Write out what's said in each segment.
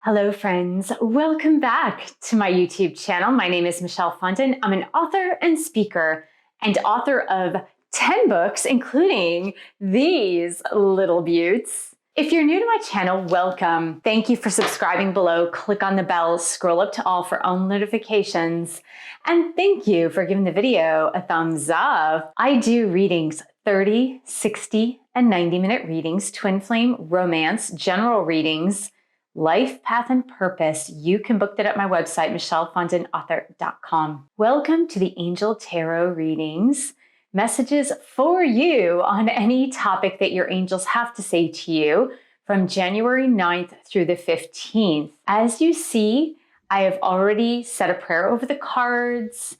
Hello friends, welcome back to my YouTube channel. My name is Michelle Fondin. I'm an author and speaker and author of 10 books, including these little beauts. If you're new to my channel, welcome. Thank you for subscribing below. Click on the bell, scroll up to all for all notifications. And thank you for giving the video a thumbs up. I do readings, 30, 60, and 90-minute readings, twin flame, romance, general readings, life, path, and purpose. You can book that at my website, michellefondinauthor.com. Welcome to the Angel Tarot readings. Messages for you on any topic that your angels have to say to you from January 9th through the 15th. As you see, I have already said a prayer over the cards.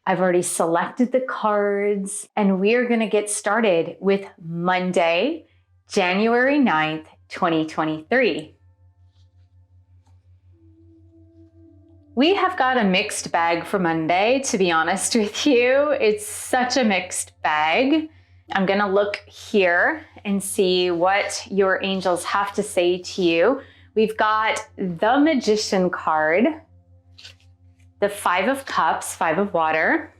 I've already selected the cards, and we are going to get started with Monday, January 9th, 2023. We have got a mixed bag for Monday, to be honest with you. It's such a mixed bag. I'm going to look here and see what your angels have to say to you. We've got the Magician card, the Five of Cups, Five of Water,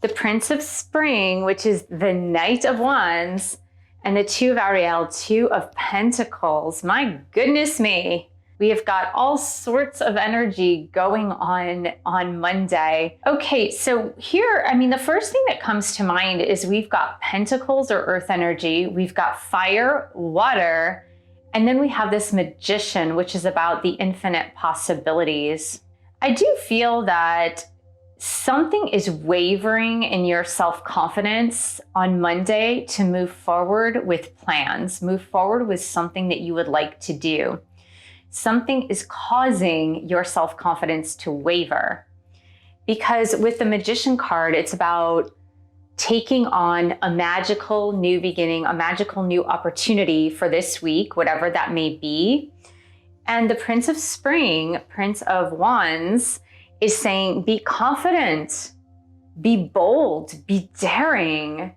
the Prince of Spring, which is the Knight of Wands, and the Two of Ariel, Two of Pentacles. My goodness me. We have got all sorts of energy going on Monday. Okay, so here, the first thing that comes to mind is we've got Pentacles or Earth energy, we've got fire, water, and then we have this Magician, which is about the infinite possibilities. I do feel that something is wavering in your self-confidence on Monday to move forward with plans, move forward with something that you would like to do. Something is causing your self-confidence to waver. Because with the Magician card, it's about taking on a magical new beginning, a magical new opportunity for this week, whatever that may be. And the Prince of Spring, Prince of Wands, is saying, be confident, be bold, be daring.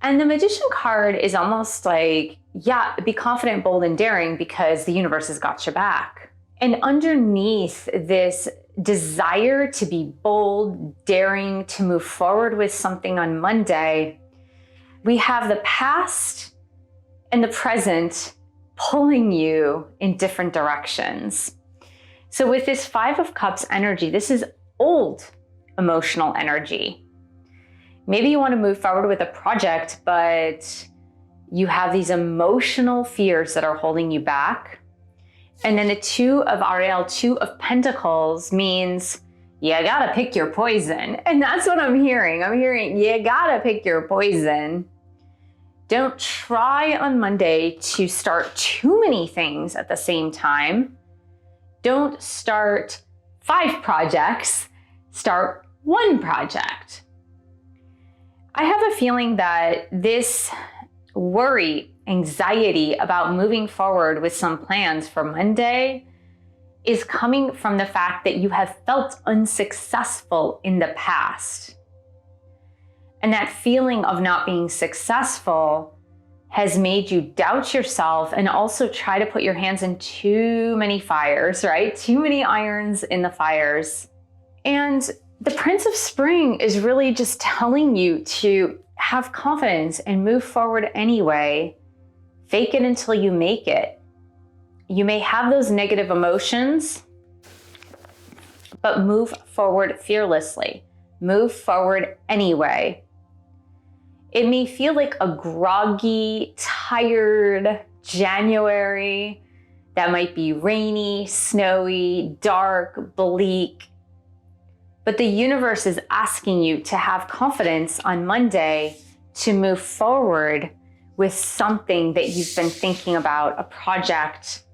And the Magician card is almost like, yeah, be confident, bold, and daring because the universe has got your back. And underneath this desire to be bold, daring, to move forward with something on Monday, we have the past and the present pulling you in different directions. So with this Five of Cups energy, this is old emotional energy. Maybe you want to move forward with a project, but you have these emotional fears that are holding you back. And then the Two of Ariel, Two of Pentacles means you gotta pick your poison. And that's what I'm hearing. I'm hearing you gotta pick your poison. Don't try on Monday to start too many things at the same time. Don't start 5 projects, start 1 project. I have a feeling that this worry, anxiety about moving forward with some plans for Monday is coming from the fact that you have felt unsuccessful in the past. And that feeling of not being successful has made you doubt yourself and also try to put your hands in too many fires, right? Too many irons in the fires. And the Prince of Spring is really just telling you to have confidence and move forward anyway. Fake it until you make it. You may have those negative emotions, but move forward fearlessly. Move forward anyway. It may feel like a groggy, tired January that might be rainy, snowy, dark, bleak. But the universe is asking you to have confidence on Monday to move forward with something that you've been thinking about, a project.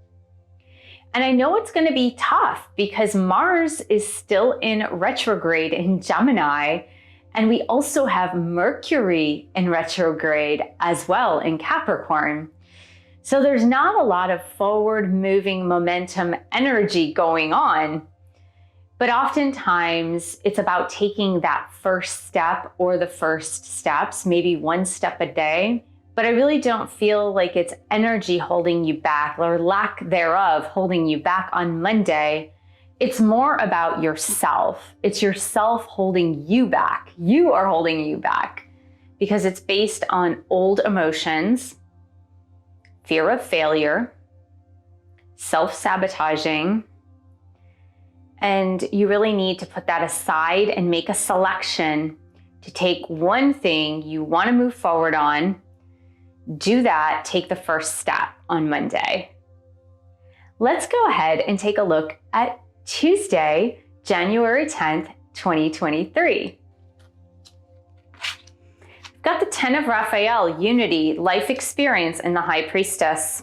And I know it's going to be tough because Mars is still in retrograde in Gemini, and we also have Mercury in retrograde as well in Capricorn. So there's not a lot of forward moving momentum energy going on. But oftentimes it's about taking that first step or the first steps, maybe 1 step a day, but I really don't feel like it's energy holding you back or lack thereof holding you back on Monday. It's more about yourself. It's yourself holding you back. You are holding you back because it's based on old emotions, fear of failure, self-sabotaging, and you really need to put that aside and make a selection to take one thing you want to move forward on. Do that, take the first step on Monday. Let's go ahead and take a look at Tuesday, January 10th, 2023. We've got the 10 of Raphael, unity, life experience, and the High Priestess.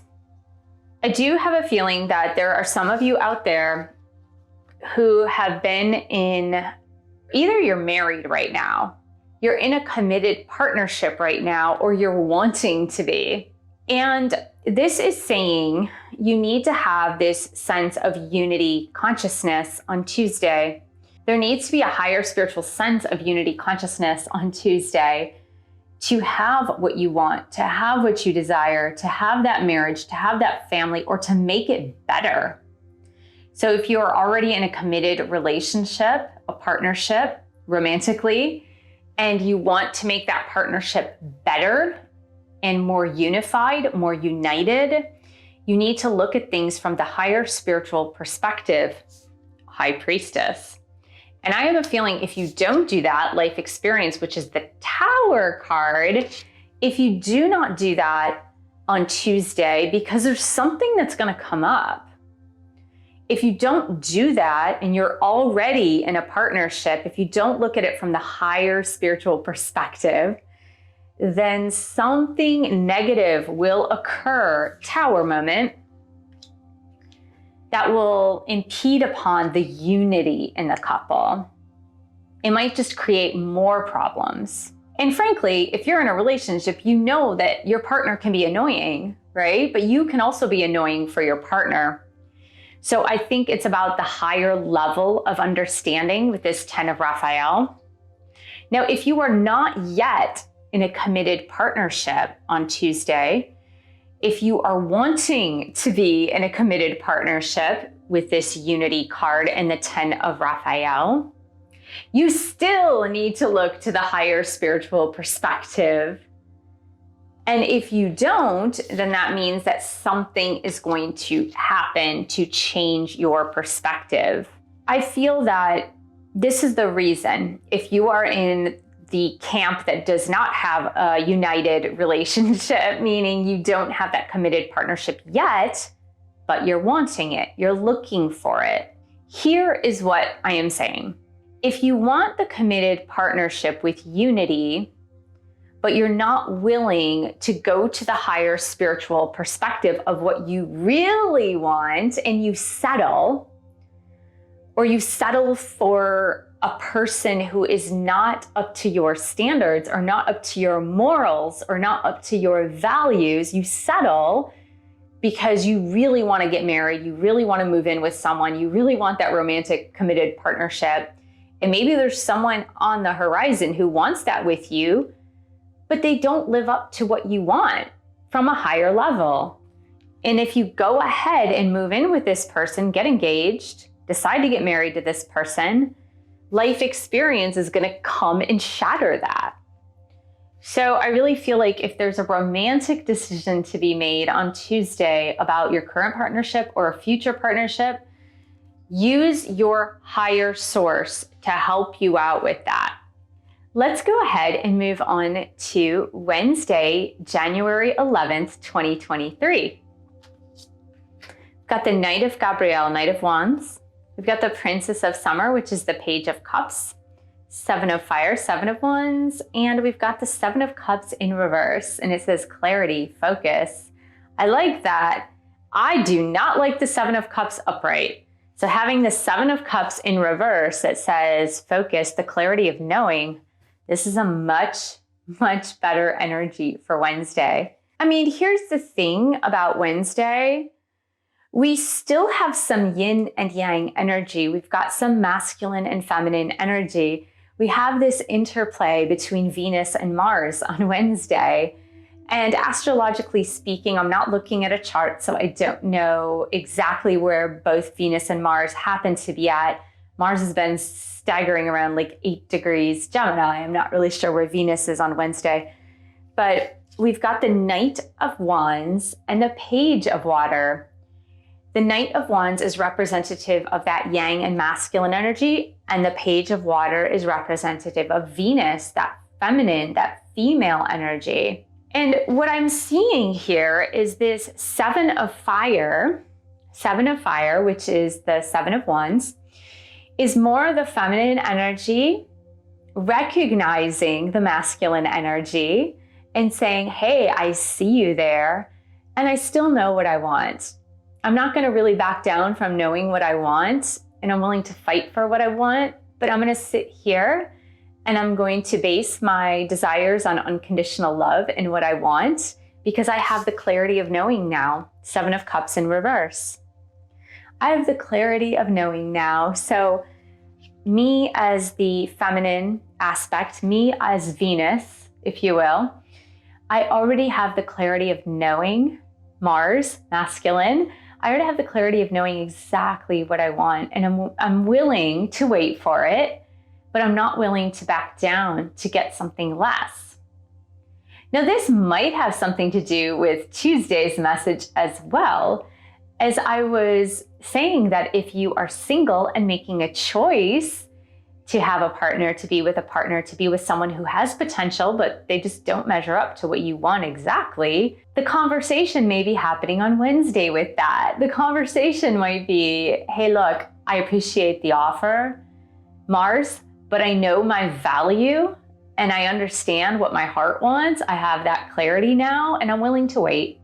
I do have a feeling that there are some of you out there who have been in, either you're married right now, you're in a committed partnership right now, or you're wanting to be. And this is saying you need to have this sense of unity consciousness on Tuesday. There needs to be a higher spiritual sense of unity consciousness on Tuesday to have what you want, to have what you desire, to have that marriage, to have that family, or to make it better. So if you're already in a committed relationship, a partnership, romantically, and you want to make that partnership better and more unified, more united, you need to look at things from the higher spiritual perspective, High Priestess. And I have a feeling if you don't do that, life experience, which is the Tower card, if you do not do that on Tuesday, because there's something that's going to come up. If you don't do that and you're already in a partnership, if you don't look at it from the higher spiritual perspective, then something negative will occur, Tower moment, that will impede upon the unity in the couple. It might just create more problems. And frankly, if you're in a relationship, you know that your partner can be annoying, right? But you can also be annoying for your partner. So I think it's about the higher level of understanding with this 10 of Raphael. Now, if you are not yet in a committed partnership on Tuesday, if you are wanting to be in a committed partnership with this unity card and the 10 of Raphael, you still need to look to the higher spiritual perspective. And if you don't, then that means that something is going to happen to change your perspective. I feel that this is the reason, if you are in the camp that does not have a united relationship, meaning you don't have that committed partnership yet, but you're wanting it, you're looking for it. Here is what I am saying. If you want the committed partnership with unity, but you're not willing to go to the higher spiritual perspective of what you really want, and you settle, or you settle for a person who is not up to your standards, or not up to your morals, or not up to your values, you settle because you really want to get married, you really want to move in with someone, you really want that romantic committed partnership, and maybe there's someone on the horizon who wants that with you, but they don't live up to what you want from a higher level. And if you go ahead and move in with this person, get engaged, decide to get married to this person, life experience is going to come and shatter that. So I really feel like if there's a romantic decision to be made on Tuesday about your current partnership or a future partnership, use your higher source to help you out with that. Let's go ahead and move on to Wednesday, January 11th, 2023. We've got the Knight of Gabriel, Knight of Wands. We've got the Princess of Summer, which is the Page of Cups, 7 of Fire, 7 of Wands, and we've got the 7 of Cups in reverse, and it says clarity, focus. I like that. I do not like the 7 of Cups upright. So having the 7 of Cups in reverse that says focus, the clarity of knowing, this is a much, much better energy for Wednesday. I mean, here's the thing about Wednesday. We still have some yin and yang energy. We've got some masculine and feminine energy. We have this interplay between Venus and Mars on Wednesday. And astrologically speaking, I'm not looking at a chart, so I don't know exactly where both Venus and Mars happen to be at. Mars has been staggering around like 8 degrees Gemini. I'm not really sure where Venus is on Wednesday. But we've got the Knight of Wands and the Page of Water. The Knight of Wands is representative of that yang and masculine energy, and the Page of Water is representative of Venus, that feminine, that female energy. And what I'm seeing here is this Seven of Fire, which is the Seven of Wands, is more the feminine energy, recognizing the masculine energy and saying, hey, I see you there, and I still know what I want. I'm not going to really back down from knowing what I want, and I'm willing to fight for what I want, but I'm going to sit here and I'm going to base my desires on unconditional love and what I want, because I have the clarity of knowing now. Seven of Cups in reverse. I have the clarity of knowing now. So me as the feminine aspect, me as Venus, if you will, I already have the clarity of knowing. Mars, masculine, I already have the clarity of knowing exactly what I want, and I'm willing to wait for it, but I'm not willing to back down to get something less. Now, this might have something to do with Tuesday's message as well, as I was saying that if you are single and making a choice to have a partner, to be with a partner, to be with someone who has potential, but they just don't measure up to what you want exactly, the conversation may be happening on Wednesday with that. The conversation might be, hey, look, I appreciate the offer, Mars, but I know my value and I understand what my heart wants. I have that clarity now, and I'm willing to wait.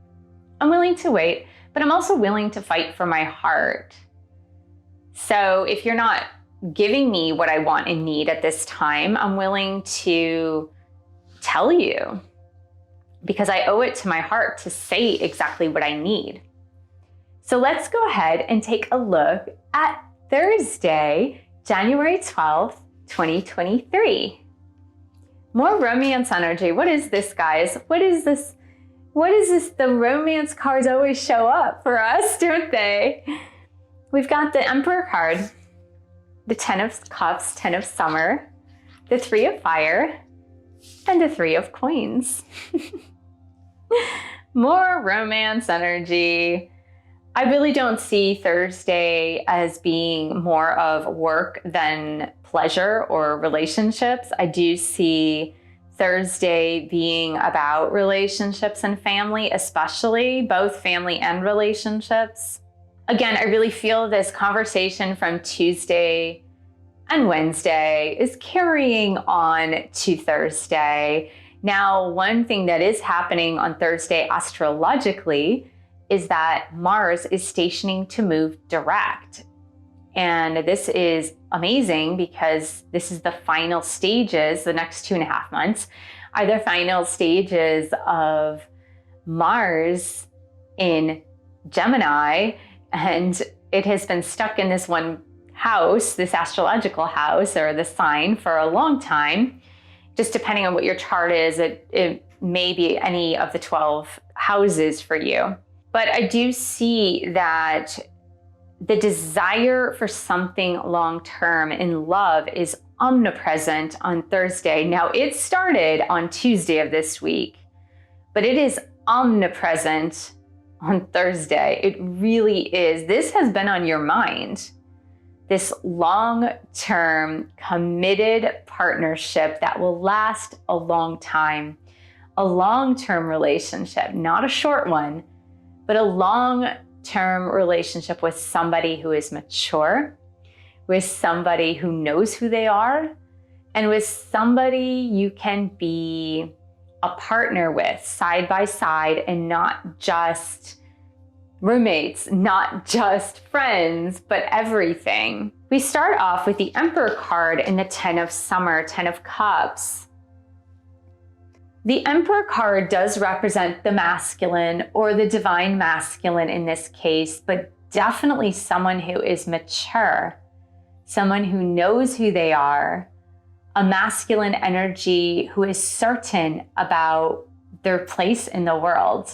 I'm willing to wait, but I'm also willing to fight for my heart. So if you're not giving me what I want and need at this time, I'm willing to tell you, because I owe it to my heart to say exactly what I need. So let's go ahead and take a look at Thursday, January 12th, 2023. More romance energy. What is this, guys? What is this? What is this? The romance cards always show up for us, don't they? We've got the Emperor card, the 10 of Cups, 10 of Summer, the 3 of Fire, and the 3 of Coins. More romance energy. I really don't see Thursday as being more of work than pleasure or relationships. I do see Thursday being about relationships and family, especially both family and relationships. Again, I really feel this conversation from Tuesday and Wednesday is carrying on to Thursday. Now, one thing that is happening on Thursday astrologically is that Mars is stationing to move direct. And this is amazing because this is the final stages, the next 2.5 months are the final stages of Mars in Gemini. And it has been stuck in this one house, this astrological house or the sign, for a long time. Just depending on what your chart is, it may be any of the 12 houses for you. But I do see that the desire for something long-term in love is omnipresent on Thursday. Now, it started on Tuesday of this week, but it is omnipresent on Thursday. It really is. This has been on your mind. This long-term committed partnership that will last a long time. A long-term relationship, not a short one, but a long-term relationship with somebody who is mature, with somebody who knows who they are, and with somebody you can be a partner with side by side, and not just roommates, not just friends, but everything. We start off with the Emperor card in the 10 of Summer, 10 of Cups. The Emperor card does represent the masculine, or the divine masculine in this case, but definitely someone who is mature, someone who knows who they are, a masculine energy who is certain about their place in the world.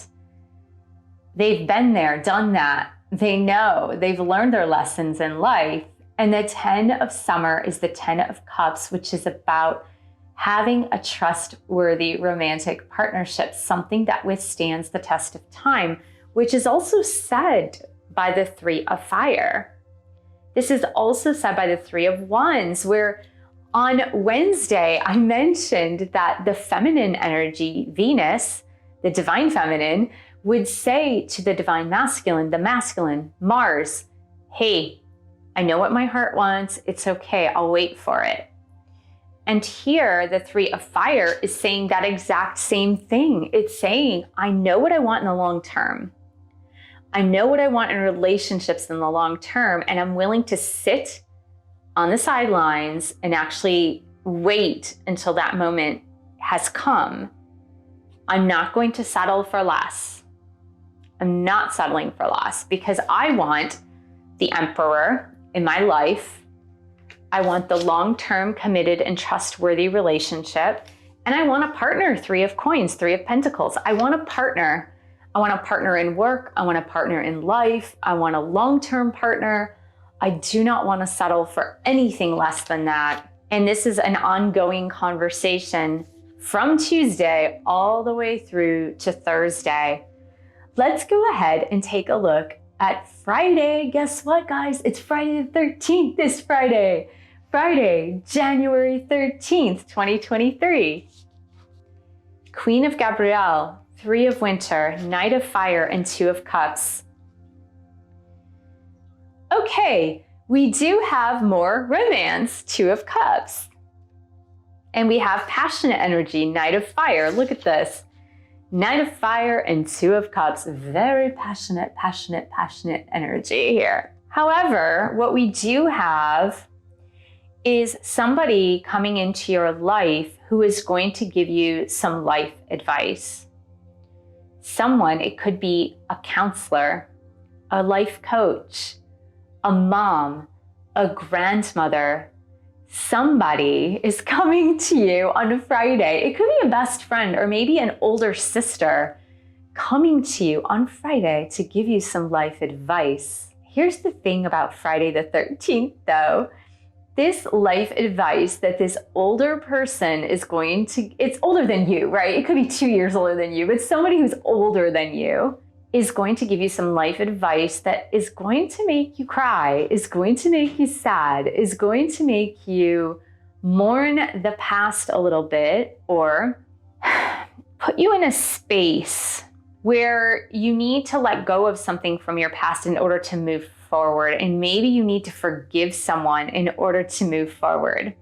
They've been there, done that. They know, they've learned their lessons in life. And the 10 of summer is the 10 of cups, which is about having a trustworthy romantic partnership, something that withstands the test of time, which is also said by the 3 of fire. This is also said by the 3 of wands, where on Wednesday, I mentioned that the feminine energy, Venus, the divine feminine, would say to the divine masculine, the masculine, Mars, hey, I know what my heart wants. It's okay. I'll wait for it. And here, the 3 of fire is saying that exact same thing. It's saying, I know what I want in the long term. I know what I want in relationships in the long term, and I'm willing to sit on the sidelines and actually wait until that moment has come. I'm not going to settle for less. I'm not settling for less because I want the emperor in my life. I want the long-term committed and trustworthy relationship. And I want a partner, 3 of coins, 3 of pentacles. I want a partner. I want a partner in work. I want a partner in life. I want a long-term partner. I do not want to settle for anything less than that. And this is an ongoing conversation from Tuesday all the way through to Thursday. Let's go ahead and take a look at Friday. Guess what, guys? It's Friday the 13th this Friday. Friday, January 13th, 2023. Queen of Gabrielle, 3 of winter, Knight of fire, and 2 of cups. Okay, we do have more romance, 2 of cups. And we have passionate energy, Knight of fire. Look at this. Knight of fire and 2 of cups. Very passionate energy here. However, what we do have is somebody coming into your life who is going to give you some life advice. Someone, it could be a counselor, a life coach, a mom, a grandmother. Somebody is coming to you on Friday. It could be a best friend or maybe an older sister coming to you on Friday to give you some life advice. Here's the thing about Friday the 13th though. This life advice that this older person is going to, it's older than you, right? It could be 2 years older than you, but somebody who's older than you is going to give you some life advice that is going to make you cry, is going to make you sad, is going to make you mourn the past a little bit, or put you in a space where you need to let go of something from your past in order to move forward. And maybe you need to forgive someone in order to move forward.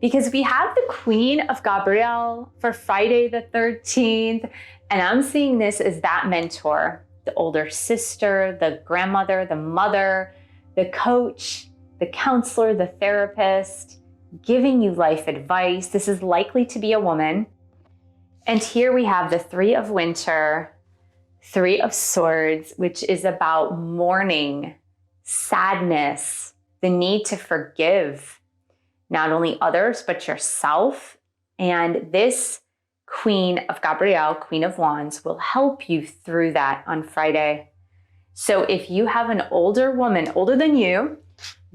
Because we have the Queen of Gabrielle for Friday the 13th, and I'm seeing this as that mentor, the older sister, the grandmother, the mother, the coach, the counselor, the therapist, giving you life advice. This is likely to be a woman. And here we have the 3 of winter, 3 of swords, which is about mourning, sadness, the need to forgive not only others, but yourself. And this Queen of Gabrielle, Queen of Wands, will help you through that on Friday. So if you have an older woman, older than you,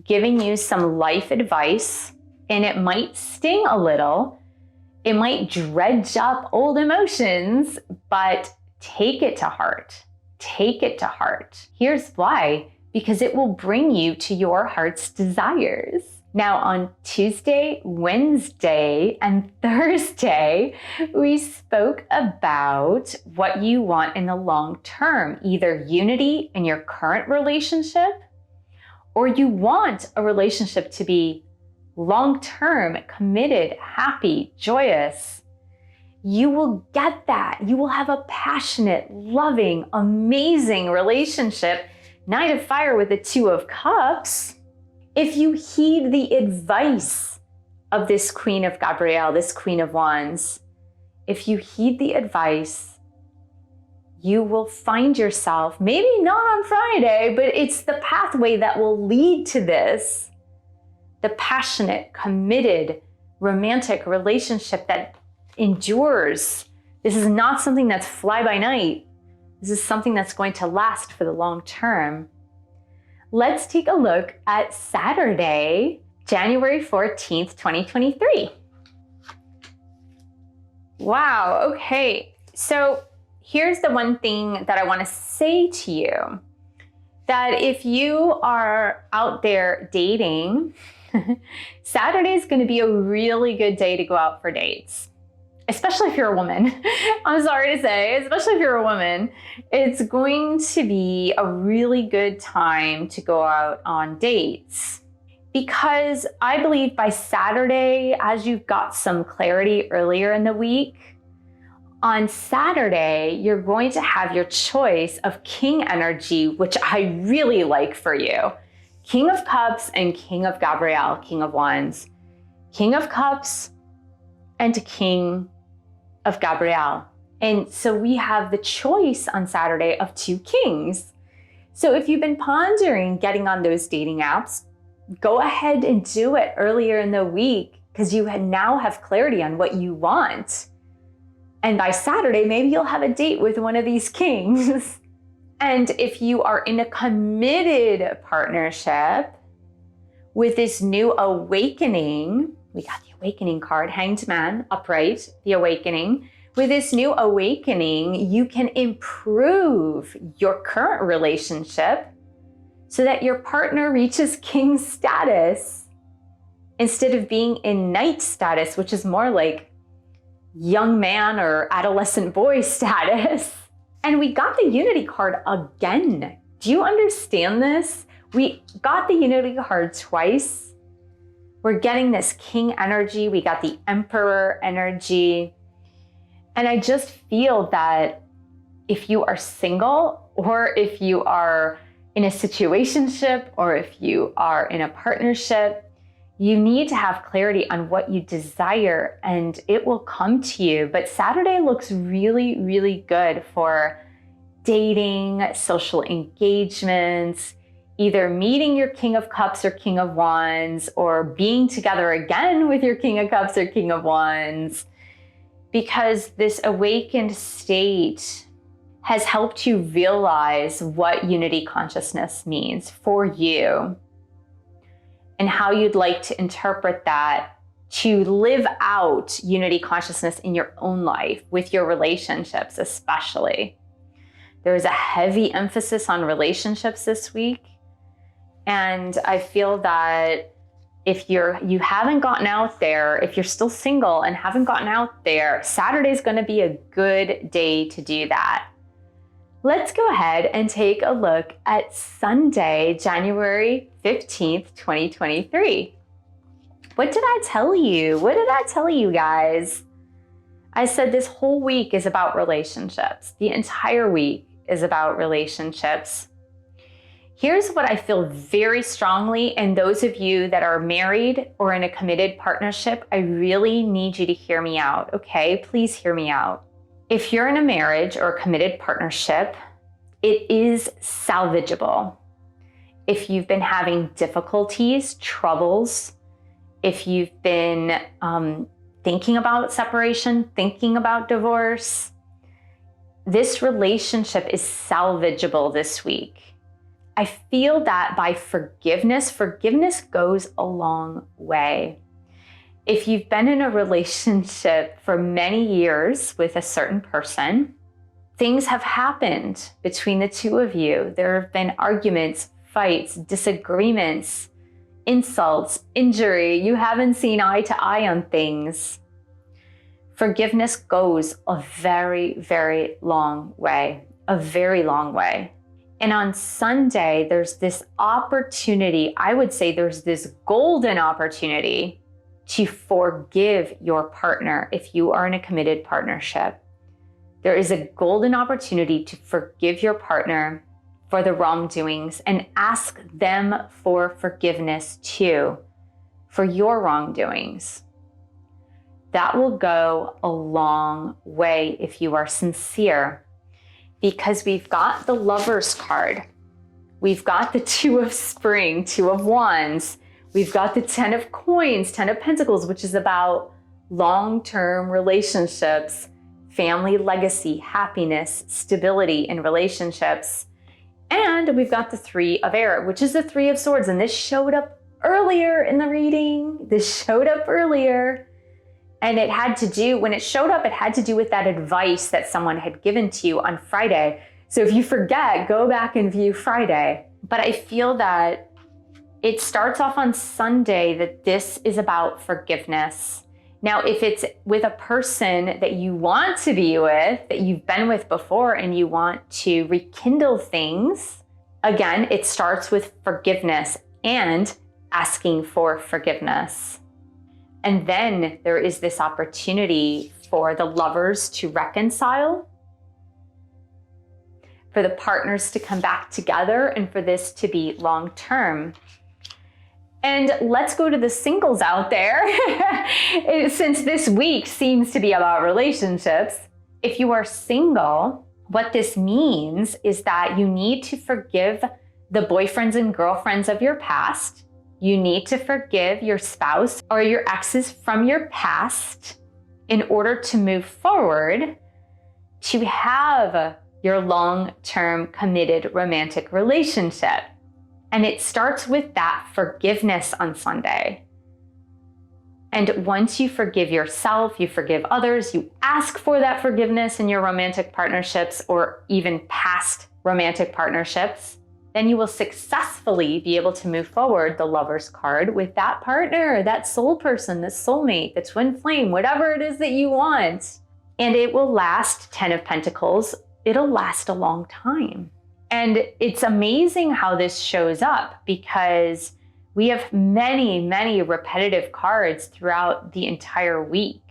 giving you some life advice, and it might sting a little, it might dredge up old emotions, but take it to heart. Take it to heart. Here's why. Because it will bring you to your heart's desires. Now on Tuesday, Wednesday, and Thursday, we spoke about what you want in the long term, either unity in your current relationship, or you want a relationship to be long-term, committed, happy, joyous. You will get that. You will have a passionate, loving, amazing relationship, Knight of fire with the 2 of cups, if you heed the advice of this Queen of Gabrielle, this Queen of Wands. If you heed the advice, you will find yourself, maybe not on Friday, but it's the pathway that will lead to this. The passionate, committed, romantic relationship that endures This is not something that's fly by night. This is something that's going to last for the long term. Let's take a look at Saturday, January 14th, 2023. Wow, okay. So here's the one thing that I want to say to you, that if you are out there dating, Saturday is going to be a really good day to go out for dates, especially if you're a woman. I'm sorry to say, especially if you're a woman, it's going to be a really good time to go out on dates. Because I believe by Saturday, as you've got some clarity earlier in the week, on Saturday, you're going to have your choice of king energy, which I really like for you. King of Cups and King of Gabriel, King of Wands. King of Cups and King of Gabriel. And so we have the choice on Saturday of two kings. So if you've been pondering getting on those dating apps, go ahead and do it earlier in the week, because you now have clarity on what you want. And by Saturday, maybe you'll have a date with one of these kings. And if you are in a committed partnership with this new awakening, we got the awakening card, Hanged Man, upright, the awakening. With this new awakening, you can improve your current relationship so that your partner reaches king status instead of being in knight status, which is more like young man or adolescent boy status. And we got the Unity card again. Do you understand this? We got the Unity card twice. We're getting this king energy. We got the emperor energy. And I just feel that if you are single, or if you are in a situationship, or if you are in a partnership, you need to have clarity on what you desire, and it will come to you. But Saturday looks really, really good for dating, social engagements, either meeting your King of Cups or King of Wands, or being together again with your King of Cups or King of Wands, because this awakened state has helped you realize what unity consciousness means for you, and how you'd like to interpret that to live out unity consciousness in your own life, with your relationships especially. There's a heavy emphasis on relationships this week. And I feel that if you haven't gotten out there, if you're still single and haven't gotten out there, Saturday's going to be a good day to do that. Let's go ahead and take a look at Sunday, January 15th, 2023. What did I tell you? What did I tell you guys? I said this whole week is about relationships. The entire week is about relationships. Here's what I feel very strongly, and those of you that are married or in a committed partnership, I really need you to hear me out, okay? Please hear me out. If you're in a marriage or a committed partnership, it is salvageable. If you've been having difficulties, troubles, if you've been thinking about separation, thinking about divorce, this relationship is salvageable this week. I feel that by forgiveness goes a long way. If you've been in a relationship for many years with a certain person, things have happened between the two of you. There have been arguments, fights, disagreements, insults, injury. You haven't seen eye to eye on things. Forgiveness goes a very, very long way, a very long way. And on Sunday, there's this opportunity, I would say there's this golden opportunity to forgive your partner if you are in a committed partnership. There is a golden opportunity to forgive your partner for the wrongdoings and ask them for forgiveness too, for your wrongdoings. That will go a long way if you are sincere, because we've got the Lovers card. We've got the Two of Spring, Two of Wands. We've got the 10 of Coins, 10 of Pentacles, which is about long-term relationships, family legacy, happiness, stability in relationships. And we've got the Three of Air, which is the Three of Swords. And this showed up earlier in the reading. This showed up earlier. And it had to do, when it showed up, it had to do with that advice that someone had given to you on Friday. So if you forget, go back and view Friday. But I feel that it starts off on Sunday that this is about forgiveness. Now, if it's with a person that you want to be with, that you've been with before, and you want to rekindle things, again, it starts with forgiveness and asking for forgiveness. And then there is this opportunity for the lovers to reconcile, for the partners to come back together, and for this to be long-term. And let's go to the singles out there. Since this week seems to be about relationships, if you are single, what this means is that you need to forgive the boyfriends and girlfriends of your past. You need to forgive your spouse or your exes from your past in order to move forward to have your long-term committed romantic relationship. And it starts with that forgiveness on Sunday. And once you forgive yourself, you forgive others, you ask for that forgiveness in your romantic partnerships or even past romantic partnerships, then you will successfully be able to move forward the Lover's card with that partner, that soul person, the soulmate, the twin flame, whatever it is that you want. And it will last, 10 of Pentacles, it'll last a long time. And it's amazing how this shows up because we have many, many repetitive cards throughout the entire week.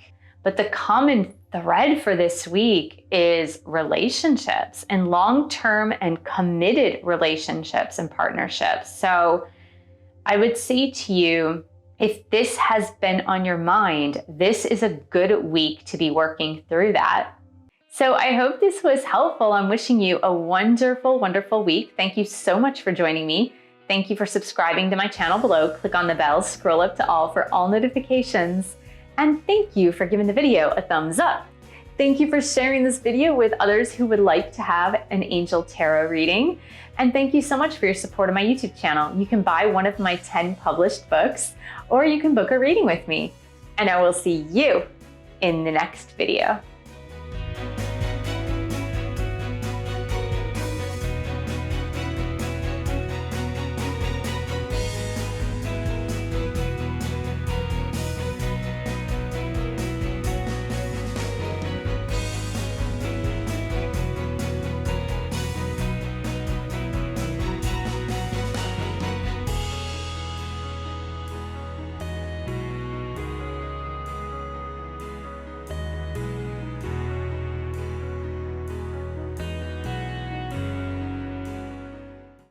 But the common thread for this week is relationships and long-term and committed relationships and partnerships. So I would say to you, if this has been on your mind, this is a good week to be working through that. So I hope this was helpful. I'm wishing you a wonderful, wonderful week. Thank you so much for joining me. Thank you for subscribing to my channel below. Click on the bell, scroll up to all for all notifications. And thank you for giving the video a thumbs up. Thank you for sharing this video with others who would like to have an angel tarot reading. And thank you so much for your support of my YouTube channel. You can buy one of my 10 published books, or you can book a reading with me. And I will see you in the next video.